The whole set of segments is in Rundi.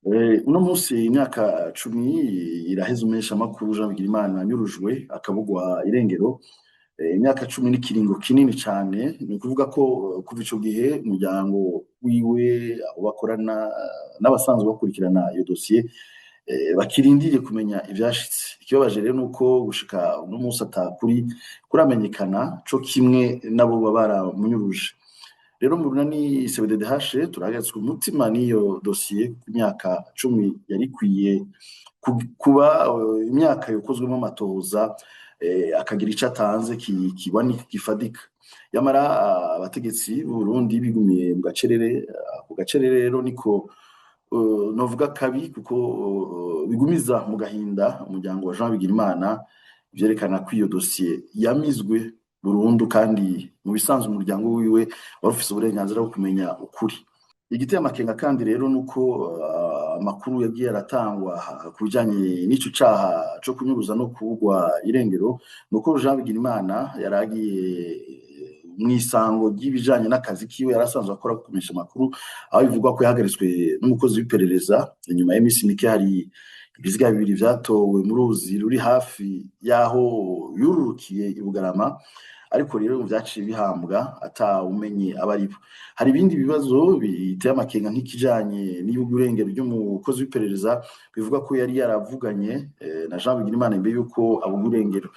Uno munsi imyaka 10 iraheze umeshamakuru Jean Bigirimana anyurujwe akabugwa irengero. Imyaka 10 n'ikiringo kinini cane, ni ukuvuga ko kuva ico gihe umuryango wiwe, abo bakorana n'abasanzwe bakurikirana iyo dosiye, bakirindiriye kumenya ivyashitse. Ikibabaje rero nuko gushika uno munsi atakuri kuramenyekana co kimwe n'abo baba baramunyuruje. Rero mu runani CBDDH turahagatswe umutima n'iyo dosiye ku myaka 10 yari ikwiye kuba imyaka yokozwemo amatohoza, akagira ico atanze kiboneka gifadika. Yamara abategetsi b'u Burundi bigumiye mu gacerere. Ako gacerere rero niko novuga kabi, kuko bigumiza mu gahinda umuryango wa Jean Bigirimana, vyerekana ko iyo dosiye yamizwe burundu, kandi mu bisanzwe umuryango wiwe wari ufise uburenganzira bwo kumenya ukuri. Igiteye amakenga kandi rero nuko amakuru yagiye aratangwa ku bijanye n'ico caha co kunyuruza no kubugwa irengero, nuko Jean Bigirimana yaragiye mw'isango ry'ibijanye n'akazi kiwe yarasanzwe akora kumenyesha amakuru, aho bivugwa ko yahagaritswe n'umukozi w'iperereza. Inyuma y'imisi mike hari ibiziga bibiri vyatowe mu ruzi ruri hafi y'aho yururukiye i Bugarama, ariko rero vyaciye bihambwa atawumenye abaribo. Hari ibindi bibazo biteye amakenga nk'ikijanye n'iy'urengero ry'umukozi w'iperereza, bivuga ko yari yaravuganye na Jean Bigirimana imbere yuko abugwa irengero.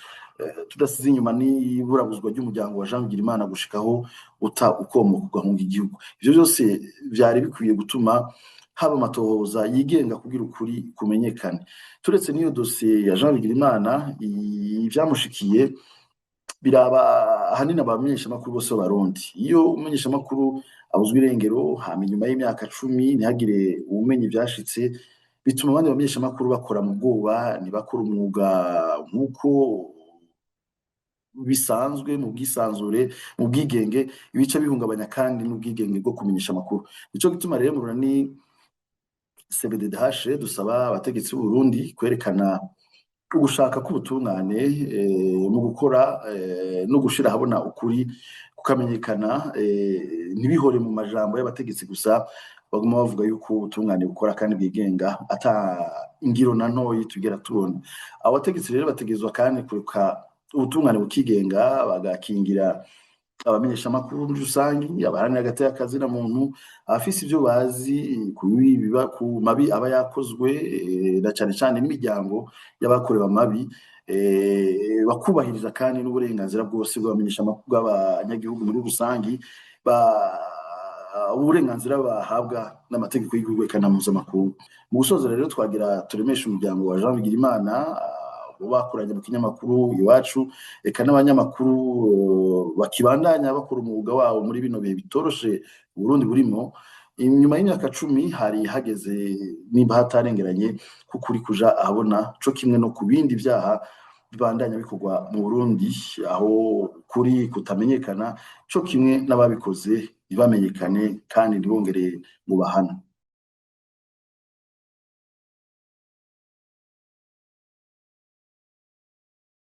Tudasize inyuma n'iburabuzwa ry'umuryango wa Jean Bigirimana gushikaho uta ukomoka ugahunga igihugu. Ivyo vyose vyari bikwiye gutuma haba amatohoza yigenga kugira ukuri kumenyekane. Turetse n'iyo dosiye ya Jean Bigirimana, ivyamushikiye biraba ahanini abamenyeshamakuru bose b'Abarundi. Iyo umumenyeshamakuru abuzwa irengero, hama inyuma y'imyaka 10 ntihagire uwumenya ivyashitse, bituma abandi bamenyeshamakuru bakora mu bwoba, ntibakora umwuga nk'uko bisanzwe, mu bwisanzure, mu bwigenge, ibice bihungabanya kandi n'ubwigenge bwo kumenyesha amakuru. Nico gituma rero mu runani CBDDH dusaba abategetsi b'u Burundi kwerekana ugushaka k'ubutungane mu gukora no gushira ahabona ukuri kukamenyekana, ntibihore mu majambo y'abategetsi gusa baguma bavuga yuko ubutungane bukora kandi bwigenga, ata ingiro na ntoyi tugera tubona. Abategetsi rero bategezwa kandi kureka ubutungane bukigenga, bagakingira abamenyeshamakuru muri rusangi, abaharanira hagati y'akazi na muntu, abafise ivyo bazi ku mabi aba yakozwe, na cane cane n'imiryango y'abakorewe amabi, bakubahiriza kandi n'uburenganzira bwose bw'abamenyeshamakuru bw'abanyagihugu muri rusangi, uburenganzira bahabwa n'amategeko y'igihugu eka na mpuzamakungu. Mu gusoza rero twagira turemesha umuryango wa Jean Bigirimana bakoranye mu kinyamakuru Iwacu, eka n'abanyamakuru bakibandanya bakora umwuga wabo muri bino bihe bitoroshe Burundi burimo. Inyuma y'imyaka 10 hari hageze, nimba hatarengeranye, kukuri kuja ahabona, co kimwe no ku bindi vyaha bibandanya bikorwa mu Burundi, aho kuri kutamenyekana, co kimwe n'ababikoze ntibamenyekane kandi ntibongere mu bahana.